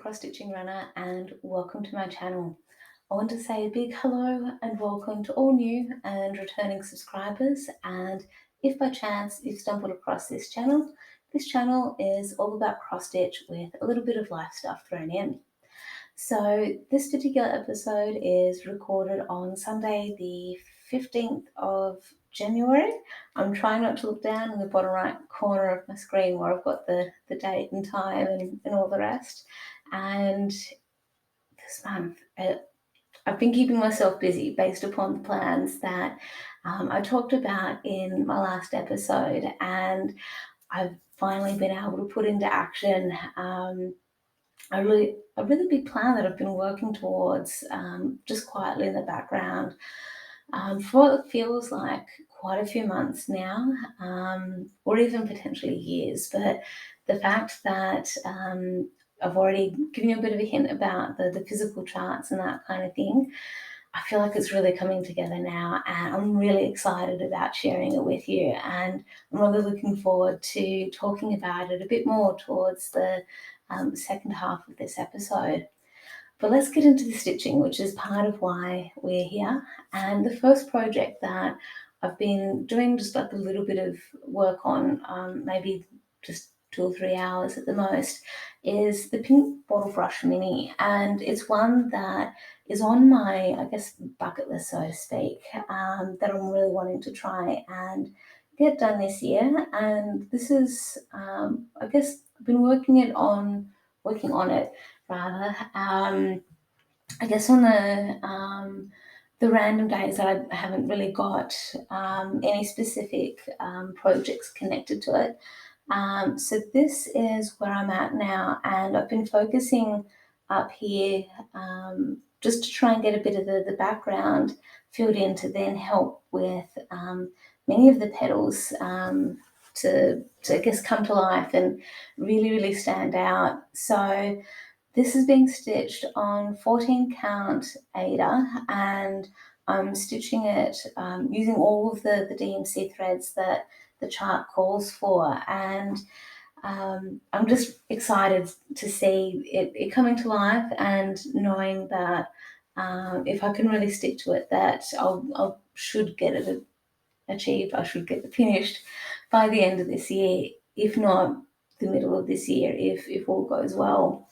cross stitching runner and welcome to my channel. I want to say a big hello and welcome to all new and returning subscribers, and if by chance you've stumbled across this channel is all about cross stitch with a little bit of life stuff thrown in. So this particular episode is recorded on Sunday the 15th of January. I'm trying not to look down in the bottom right corner of my screen where I've got the date and time and all the rest. And this month, I've been keeping myself busy based upon the plans that I talked about in my last episode, and I've finally been able to put into action a really big plan that I've been working towards just quietly in the background for what feels like quite a few months now, or even potentially years. But the fact that I've already given you a bit of a hint about the physical charts and that kind of thing, I feel like it's really coming together now, and I'm really excited about sharing it with you, and I'm really looking forward to talking about it a bit more towards the second half of this episode. But let's get into the stitching, which is part of why we're here. And the first project that I've been doing just like a little bit of work on, maybe just 2 or 3 hours at the most, is the pink Bottlebrush mini. And it's one that is on my, I guess, bucket list, so to speak, that I'm really wanting to try and get done this year. And this is, I guess, I've been working on it rather. I guess on the random days that I haven't really got any specific projects connected to it. So this is where I'm at now, and I've been focusing up here just to try and get a bit of the background filled in to then help with many of the petals to I guess come to life and really stand out. So this is being stitched on 14 count Ada, and I'm stitching it using all of the DMC threads that the chart calls for, and I'm just excited to see it coming to life and knowing that if I can really stick to it, that I should get it achieved, I should get it finished by the end of this year, if not the middle of this year, if all goes well.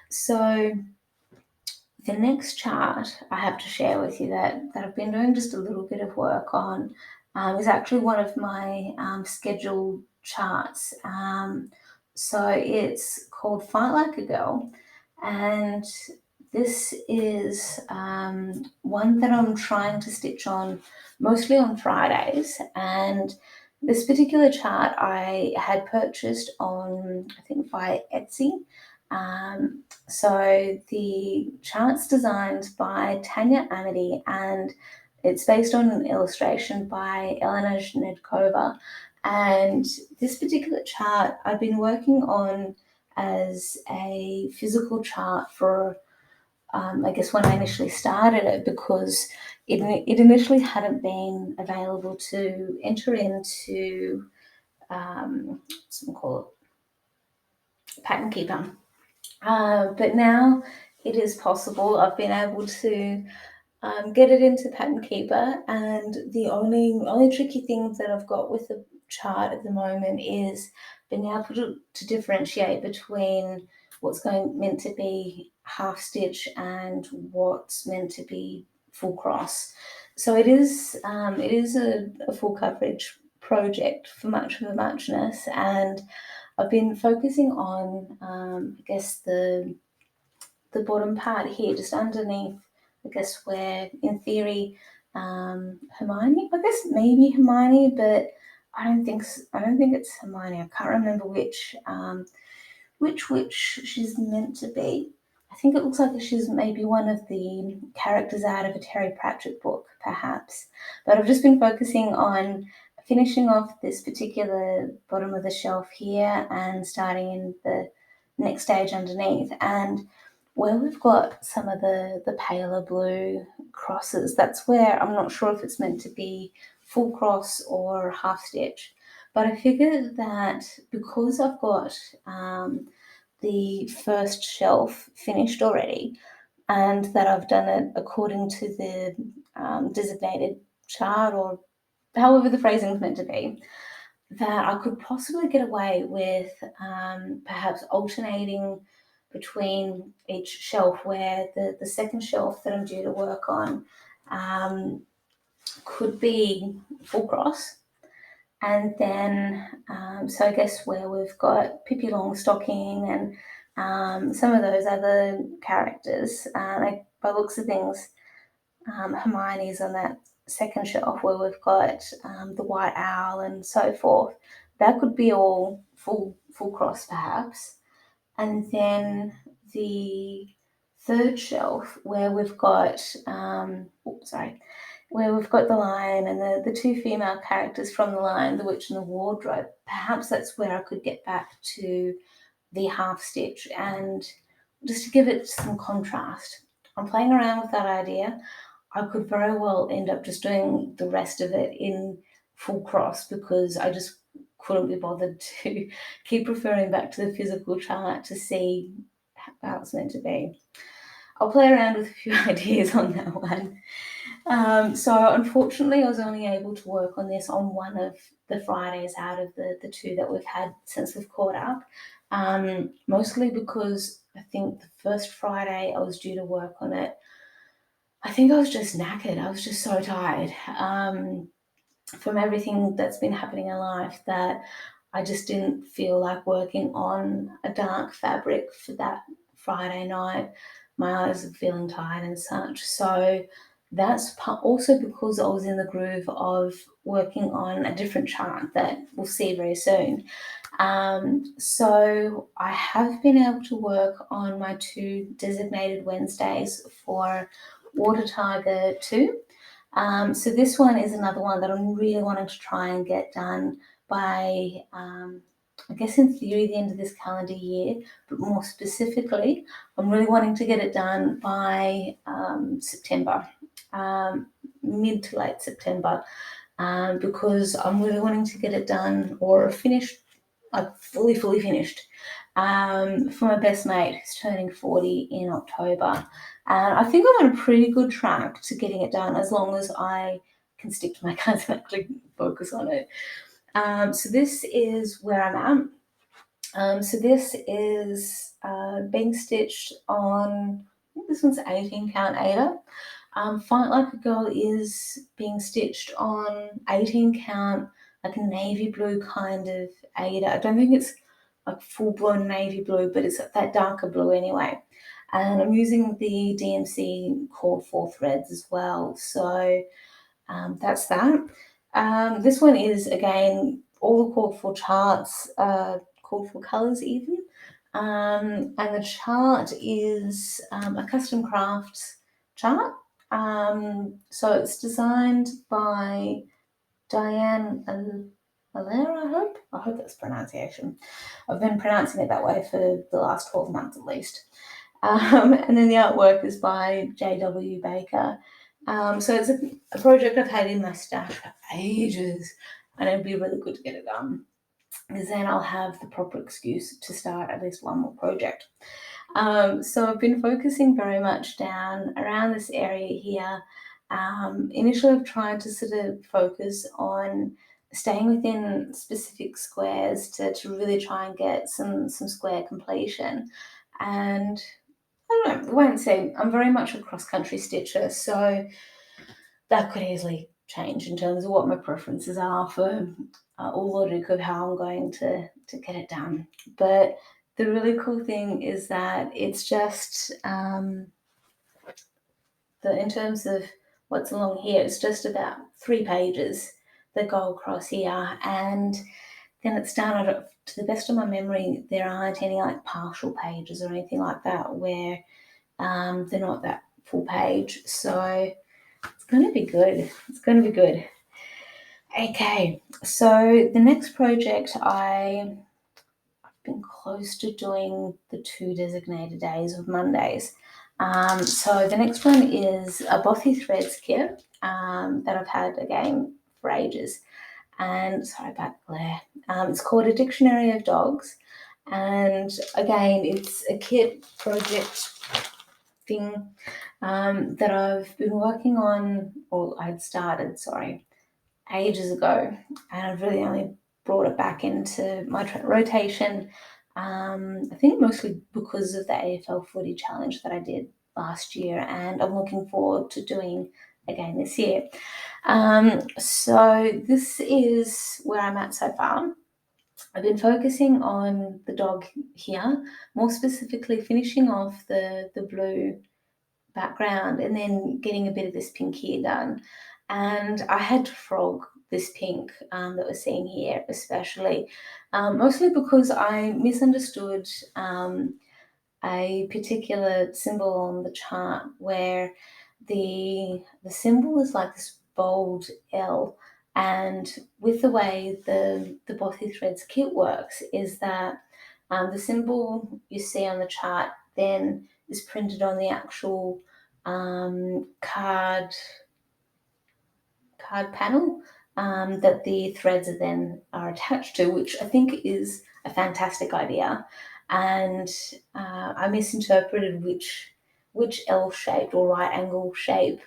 So the next chart I have to share with you that I've been doing just a little bit of work on is actually one of my scheduled charts. So it's called Fight Like a Girl, and this is one that I'm trying to stitch on mostly on Fridays. And this particular chart I had purchased on, I think, via Etsy. So the chart's designed by Tanya, Amity, and it's based on an illustration by Elena Zhnedkova. And this particular chart I've been working on as a physical chart for, I guess, when I initially started it, because it initially hadn't been available to enter into, what's it called, Pattern Keeper. But now it is possible. I've been able to get it into Pattern Keeper, and the only tricky thing that I've got with the chart at the moment is being able to differentiate between what's meant to be half stitch and what's meant to be full cross. So it is a full coverage project for much of the muchness, and I've been focusing on I guess the bottom part here, just underneath, I guess, where in theory Hermione, I guess maybe Hermione, but I don't think it's Hermione. I can't remember which she's meant to be. I think it looks like she's maybe one of the characters out of a Terry Pratchett book, perhaps. But I've just been focusing on finishing off this particular bottom of the shelf here and starting in the next stage underneath. And where we've got some of the paler blue crosses, that's where I'm not sure if it's meant to be full cross or half stitch. But I figured that because I've got the first shelf finished already, and that I've done it according to the designated chart, or however the phrasing is meant to be, that I could possibly get away with perhaps alternating between each shelf, where the second shelf that I'm due to work on could be full cross. And then, so I guess where we've got Pippi Longstocking and some of those other characters, like by the looks of things, Hermione's on that second shelf where we've got the White Owl and so forth. That could be all full cross perhaps. And then the third shelf where we've got, where we've got the Lion and the two female characters from the Lion, the Witch and the Wardrobe, perhaps that's where I could get back to the half stitch, and just to give it some contrast. I'm playing around with that idea. I could very well end up just doing the rest of it in full cross, because I just couldn't be bothered to keep referring back to the physical chart to see how it's meant to be. I'll play around with a few ideas on that one. So unfortunately, I was only able to work on this on one of the Fridays out of the two that we've had since we've caught up, mostly because I think the first Friday I was due to work on it, I think I was just knackered. I was just so tired from everything that's been happening in life, that I just didn't feel like working on a dark fabric for that Friday night. My eyes were feeling tired and such. So that's also because I was in the groove of working on a different chart that we'll see very soon. So I have been able to work on my two designated Wednesdays for Water Tiger 2. So this one is another one that I'm really wanting to try and get done by, I guess in theory, the end of this calendar year, but more specifically, I'm really wanting to get it done by September, mid to late September, because I'm really wanting to get it done or finished, like fully finished, for my best mate who's turning 40 in October. And I think I'm on a pretty good track to getting it done, as long as I can stick to my guns and actually focus on it. So this is where I'm at. So this is being stitched on, I think this one's 18 count Ada. Fight Like a Girl is being stitched on 18 count, like a navy blue kind of Ada. I don't think it's like full blown navy blue, but it's that darker blue anyway. And I'm using the DMC cord 4 threads as well. So that's that. This one is, again, all the cord 4 charts, cord 4 colours even. And the chart is a custom crafts chart. So it's designed by Diane Alera, I hope that's pronunciation. I've been pronouncing it that way for the last 12 months at least. And then the artwork is by J.W. Baker. So it's a project I've had in my stash for ages, and it'd be really good to get it done, because then I'll have the proper excuse to start at least one more project. So I've been focusing very much down around this area here. Initially, I've tried to sort of focus on staying within specific squares to really try and get some square completion. And I don't know, I won't say, I'm very much a cross-country stitcher, so that could easily change in terms of what my preferences are for all logic of how I'm going to get it done. But the really cool thing is that it's just, in terms of what's along here, it's just about 3 pages that go across here, and then it's done, to the best of my memory, there aren't any like partial pages or anything like that where they're not that full page. So it's going to be good. It's going to be good. Okay, so the next project, I've been close to doing the 2 designated days of Mondays. So the next one is a Bothy threads kit that I've had again for ages. And sorry about glare. It's called A Dictionary of Dogs. And again, it's a kit project thing that I've been working on, or I'd started, sorry, ages ago, and I've really only brought it back into my rotation. I think mostly because of the AFL footy challenge that I did last year, and I'm looking forward to doing again this year. So this is where I'm at so far. I've been focusing on the dog here, more specifically finishing off the blue background and then getting a bit of this pink here done. And I had to frog this pink that we're seeing here, especially, mostly because I misunderstood a particular symbol on the chart where the symbol is like this bold L, and with the way the Bothy Threads kit works is that the symbol you see on the chart then is printed on the actual card panel that the threads are attached to, which I think is a fantastic idea. And I misinterpreted which L-shaped or right angle shape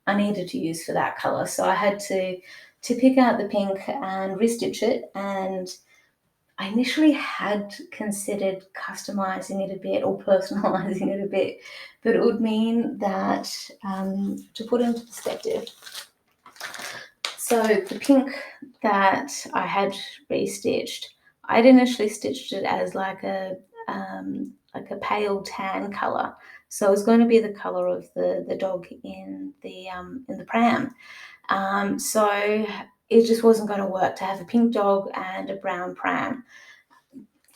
I needed to use for that color. So I had to pick out the pink and restitch it. And I initially had considered customizing it a bit or personalizing it a bit, but it would mean that, to put into perspective, so the pink that I had restitched, I'd initially stitched it as like a pale tan color. So it was going to be the color of the dog in the pram. So it just wasn't going to work to have a pink dog and a brown pram.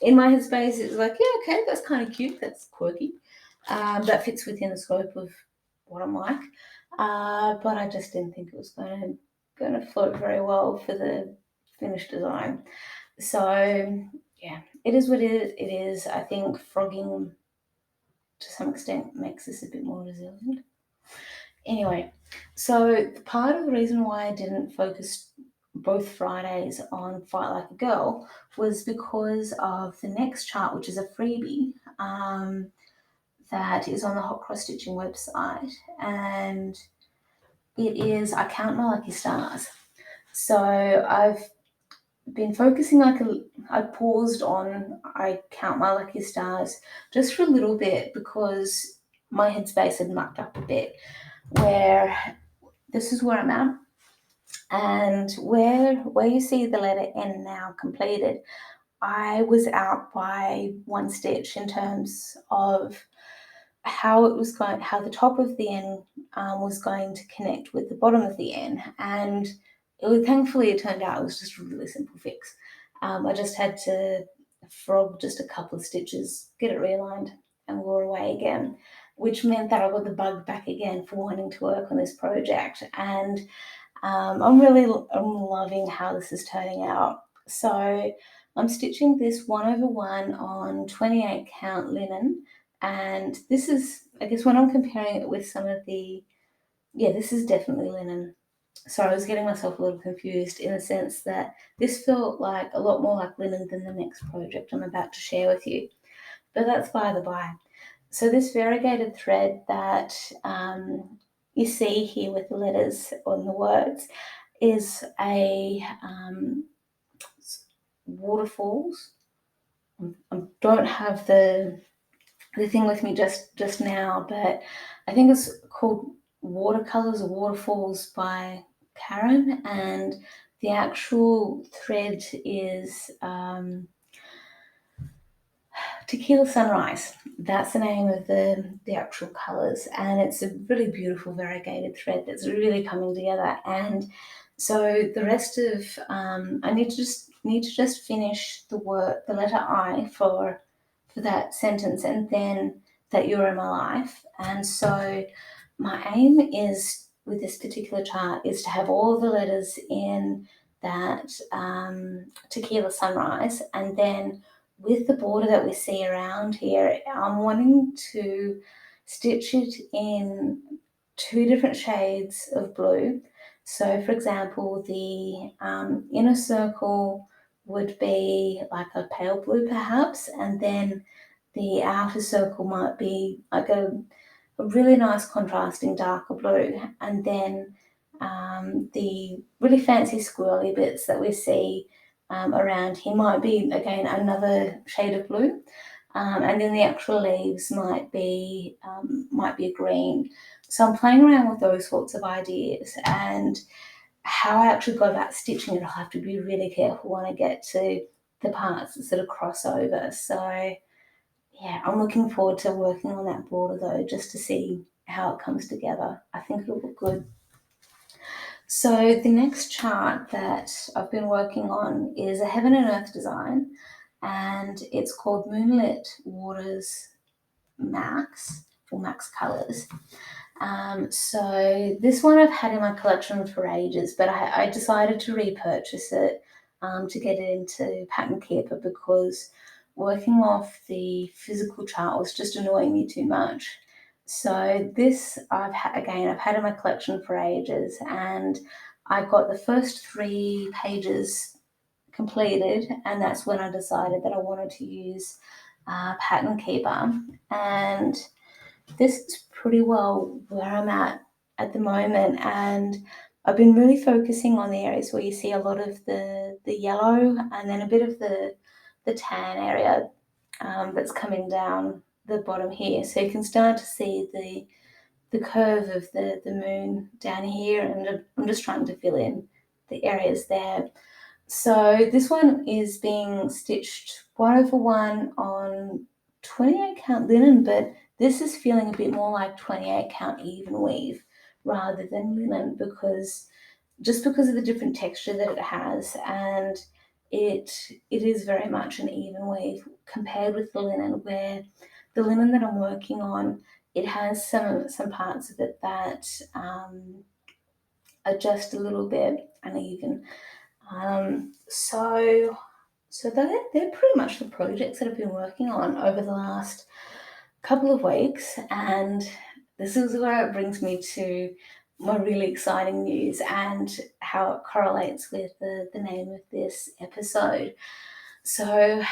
In my headspace, it was like, yeah, okay, that's kind of cute, that's quirky. That fits within the scope of what I'm like. But I just didn't think it was going to float very well for the finished design. So yeah, it is what it is. I think frogging to some extent makes this a bit more resilient. Anyway, so part of the reason why I didn't focus both Fridays on Fight Like a Girl was because of the next chart, which is a freebie that is on the Hot Cross Stitching website, and it is I Count My Lucky Stars. So I've been focusing I paused on I Count My Lucky Stars just for a little bit because my headspace had mucked up a bit, where this is where I'm at. And where you see the letter N now completed, I was out by one stitch in terms of how the top of the N was going to connect with the bottom of the N, and thankfully it turned out it was just a really simple fix. I just had to frog just a couple of stitches, get it realigned, and we're away again, which meant that I got the bug back again for wanting to work on this project. And I'm loving how this is turning out. So I'm stitching this 1/1 on 28 count linen, and this is, I guess, when I'm comparing it with some of this is definitely linen. So I was getting myself a little confused in the sense that this felt like a lot more like linen than the next project I'm about to share with you. But that's by the by. So this variegated thread that you see here with the letters on the words is a waterfalls. I don't have the thing with me just now, but I think it's called Watercolors or Waterfalls by Karen, and the actual thread is Tequila Sunrise. That's the name of the actual colours, and it's a really beautiful variegated thread that's really coming together. And so the rest of I need to just finish the letter I for that sentence, and then that you're in my life. And so my aim is with this particular chart is to have all the letters in that Tequila Sunrise, and then with the border that we see around here, I'm wanting to stitch it in 2 different shades of blue. So for example, the inner circle would be like a pale blue perhaps, and then the outer circle might be like a really nice contrasting darker blue, and then the really fancy squirrely bits that we see around here might be again another shade of blue, and then the actual leaves might be a green. So I'm playing around with those sorts of ideas, and how I actually go about stitching it, I'll have to be really careful when I get to the parts that sort of cross over. So yeah, I'm looking forward to working on that border though, just to see how it comes together. I think it'll look good. So the next chart that I've been working on is a Heaven and Earth design, and it's called Moonlit Waters Max, or Max Colors. So this one I've had in my collection for ages, but I decided to repurchase it to get it into Pattern Keeper, because working off the physical chart was just annoying me too much. So this I've had in my collection for ages, and I got the first 3 pages completed, and that's when I decided that I wanted to use Pattern Keeper. And this is pretty well where I'm at the moment, and I've been really focusing on the areas where you see a lot of the yellow and then a bit of the tan area that's coming down the bottom here. So you can start to see the curve of the moon down here, and I'm just trying to fill in the areas there. So this one is being stitched 1/1 on 28 count linen, but this is feeling a bit more like 28 count even weave rather than linen, because of the different texture that it has, and it is very much an even weave compared with the linen, where the linen that I'm working on, it has some parts of it that are just a little bit uneven. So they're pretty much the projects that I've been working on over the last couple of weeks, and this is where it brings me to my really exciting news and how it correlates with the name of this episode. So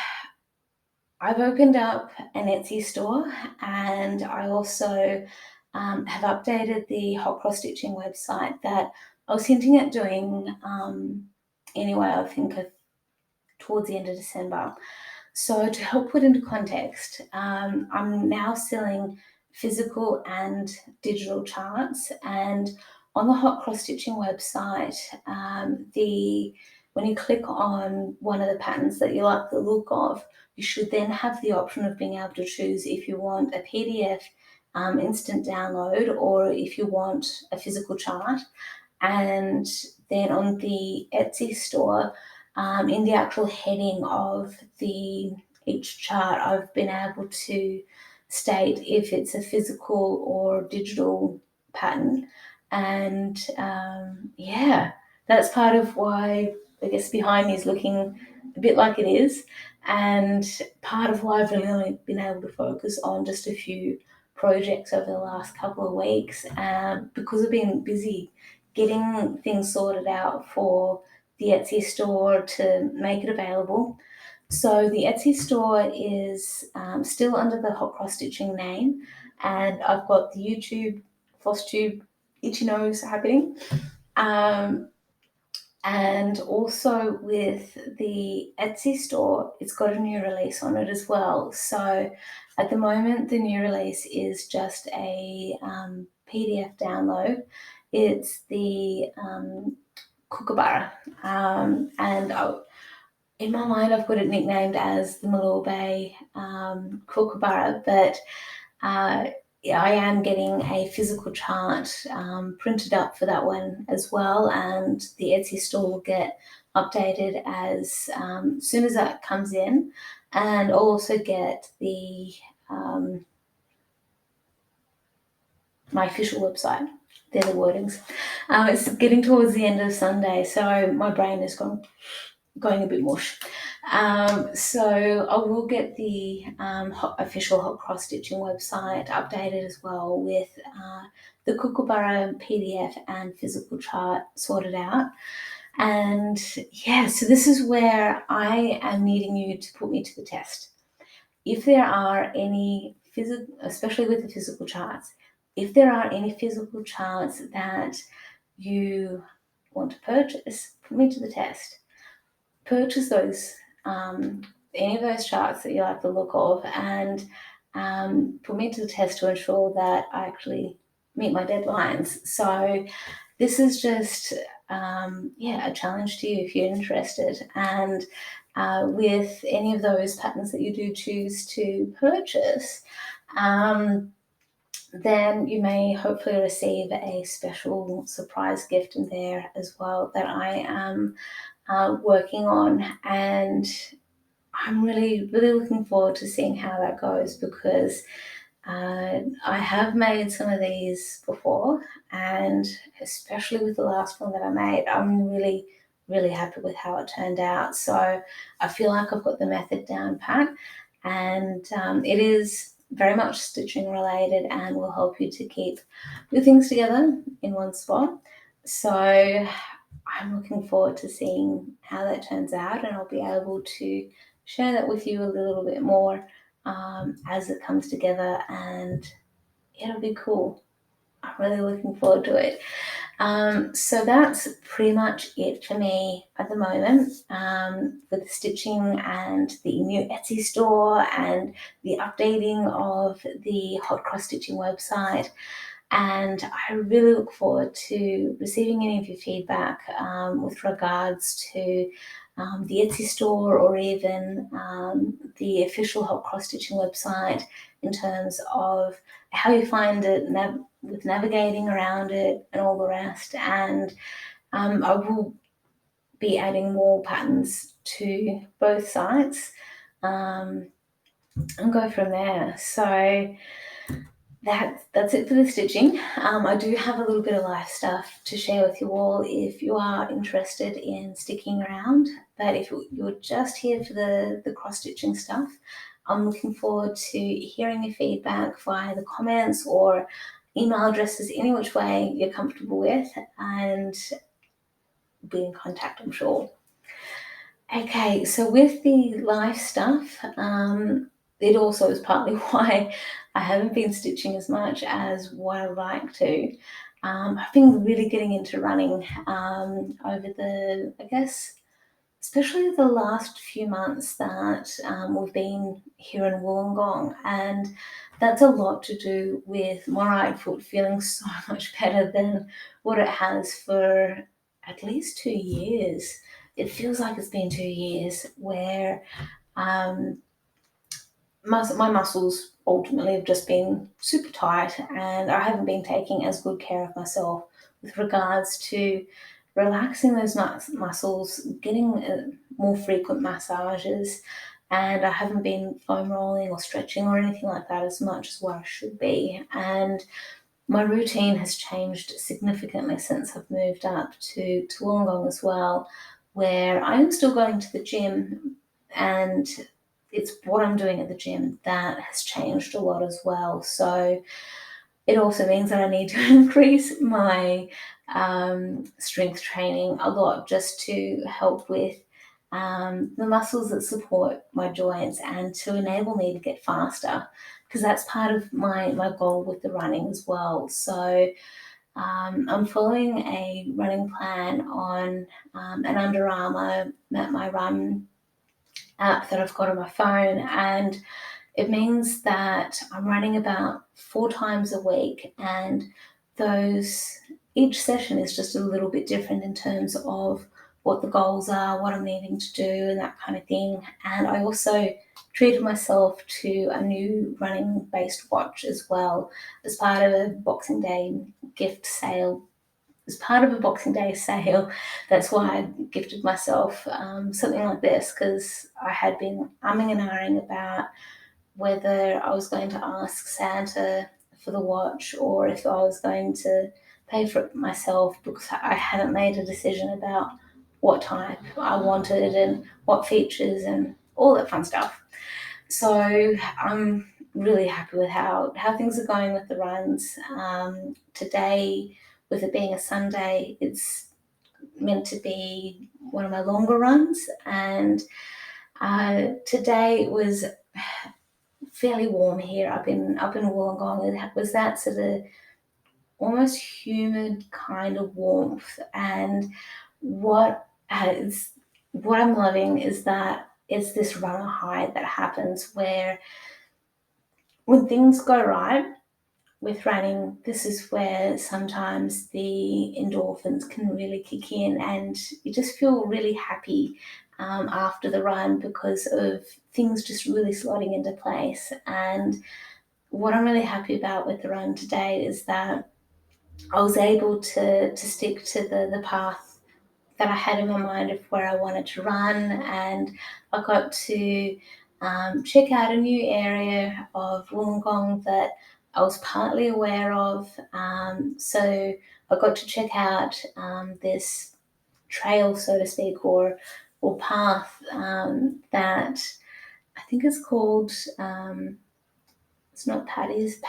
I've opened up an Etsy store, and I also have updated the hot cross stitching website that I was hinting at doing anyway, I think towards the end of December. So to help put into context, I'm now selling physical and digital charts, and on the hot cross stitching website, when you click on one of the patterns that you like the look of, you should then have the option of being able to choose if you want a PDF instant download, or if you want a physical chart. And then on the Etsy store, in the actual heading of each chart, I've been able to state if it's a physical or digital pattern. And yeah, that's part of why, I guess, behind me is looking a bit like it is, and part of why I've really only been able to focus on just a few projects over the last couple of weeks, because I've been busy getting things sorted out for the Etsy store to make it available. So the Etsy store is still under the hot cross stitching name, and I've got the YouTube Flosstube itchy nose happening. And also with the Etsy store, it's got a new release on it as well. So at the moment, the new release is just a PDF download. It's the Kookaburra, and in my mind, I've got it nicknamed as the Malore Bay Kookaburra, but yeah, I am getting a physical chart printed up for that one as well, and the Etsy store will get updated as soon as that comes in, and I'll also get the my official website. They're the wordings. It's getting towards the end of Sunday, so my brain is going a bit mush. So I will get the official hot cross stitching website updated as well, with the Kookaburra PDF and physical chart sorted out. And yeah, so this is where I am needing you to put me to the test. If there are any physical, especially with the physical charts, if there are any physical charts that you want to purchase, put me to the test. Purchase those, any of those charts that you like the look of, and put me to the test to ensure that I actually meet my deadlines. So this is just a challenge to you if you're interested. And with any of those patterns that you do choose to purchase, then you may hopefully receive a special surprise gift in there as well that I am working on. And I'm really, really looking forward to seeing how that goes, because I have made some of these before, and especially with the last one that I made, I'm really, really happy with how it turned out. So I feel like I've got the method down pat, and it is very much stitching related and will help you to keep your things together in one spot. So I'm looking forward to seeing how that turns out, and I'll be able to share that with you a little bit more as it comes together, and it'll be cool. I'm really looking forward to it. So that's pretty much it for me at the moment, with the stitching and the new Etsy store and the updating of the hot cross stitching website. And I really look forward to receiving any of your feedback with regards to the Etsy store, or even the official hot cross stitching website, in terms of how you find it, with navigating around it and all the rest. And I will be adding more patterns to both sites, and go from there. So that's it for the stitching. I do have a little bit of life stuff to share with you all if you are interested in sticking around. But if you're just here for the cross stitching stuff, I'm looking forward to hearing your feedback via the comments or email addresses, any which way you're comfortable with, and be in contact, I'm sure. Okay, so with the life stuff, it also is partly why I haven't been stitching as much as what I'd like to. I've been really getting into running over the, I guess, especially the last few months that we've been here in Wollongong, and that's a lot to do with my right foot feeling so much better than what it has for at least 2 years. It feels like it's been 2 years where um, my muscles ultimately have just been super tight, and I haven't been taking as good care of myself with regards to relaxing those muscles, getting more frequent massages, and I haven't been foam rolling or stretching or anything like that as much as what I should be. And my routine has changed significantly since I've moved up to Wollongong as well, where I am still going to the gym, and it's what I'm doing at the gym that has changed a lot as well. So it also means that I need to increase my strength training a lot, just to help with the muscles that support my joints and to enable me to get faster, because that's part of my goal with the running as well. So I'm following a running plan on an Under Armour My Run app that I've got on my phone, and it means that I'm running about 4 times a week, and those each session is just a little bit different in terms of what the goals are, what I'm needing to do, and that kind of thing. And I also treated myself to a new running based watch as well, as part of a Boxing Day gift sale. As part of a Boxing Day sale, that's why I gifted myself something like this, because I had been umming and ahhing about whether I was going to ask Santa for the watch or if I was going to pay for it myself, because I hadn't made a decision about what type I wanted and what features and all that fun stuff. So I'm really happy with how things are going with the runs. Today, with it being a Sunday, it's meant to be one of my longer runs, and today it was fairly warm here up in Wollongong. It was that sort of almost humid kind of warmth, and what I'm loving is that it's this runner high that happens where when things go right with running, this is where sometimes the endorphins can really kick in, and you just feel really happy after the run because of things just really slotting into place. And what I'm really happy about with the run today is that I was able to stick to the path that I had in my mind of where I wanted to run, and I got to check out a new area of Wollongong that I was partly aware of. So I got to check out this trail, so to speak, or path that I think is called. It's not Paddy's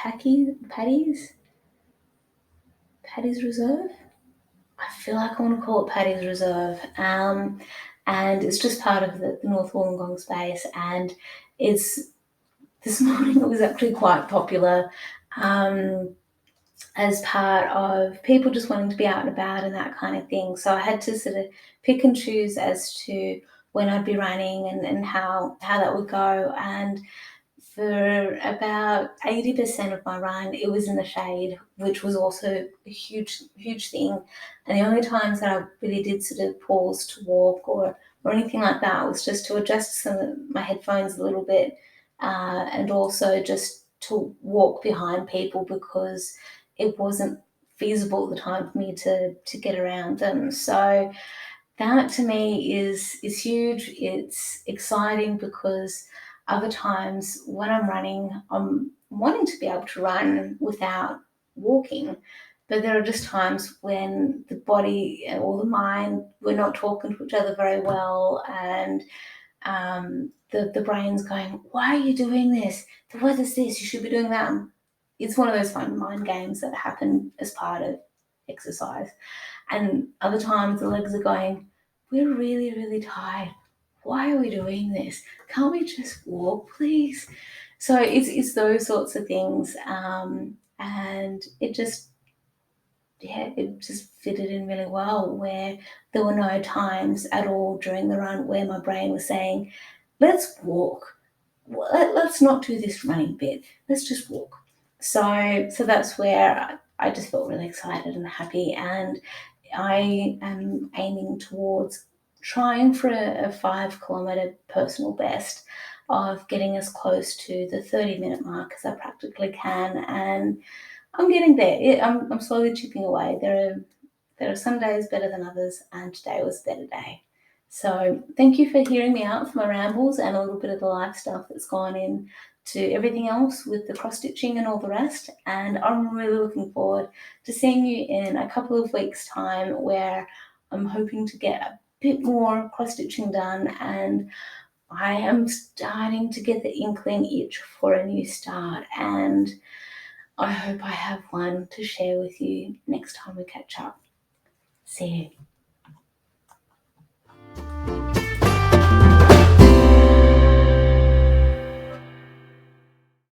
Reserve. I feel like I want to call it Paddy's Reserve. And it's just part of the North Wollongong space. And it's this morning it was actually quite popular as part of people just wanting to be out and about and that kind of thing. So I had to sort of pick and choose as to when I'd be running and how that would go. And for about 80% of my run, it was in the shade, which was also a huge, huge thing. And the only times that I really did sort of pause to walk or anything like that was just to adjust some of my headphones a little bit, and also just to walk behind people because it wasn't feasible at the time for me to get around them. So that to me is huge. It's exciting because other times when I'm running, I'm wanting to be able to run without walking. But there are just times when the body or the mind, we're not talking to each other very well, and the brain's going, why are you doing this? The weather's this, you should be doing that. It's one of those fun mind games that happen as part of exercise. And other times the legs are going, we're really, really tired. Why are we doing this? Can't we just walk, please? So it's those sorts of things. And it just fitted in really well where there were no times at all during the run where my brain was saying, let's walk. Let's not do this running bit. Let's just walk. So that's where I just felt really excited and happy, and I am aiming towards trying for a 5 kilometre personal best of getting as close to the 30-minute mark as I practically can, and I'm getting there. I'm slowly chipping away. There are some days better than others, and today was a better day. So thank you for hearing me out for my rambles and a little bit of the life stuff that's gone in to everything else with the cross stitching and all the rest. And I'm really looking forward to seeing you in a couple of weeks' time where I'm hoping to get a bit more cross stitching done, and I am starting to get the inkling itch for a new start, and I hope I have one to share with you next time we catch up. See you.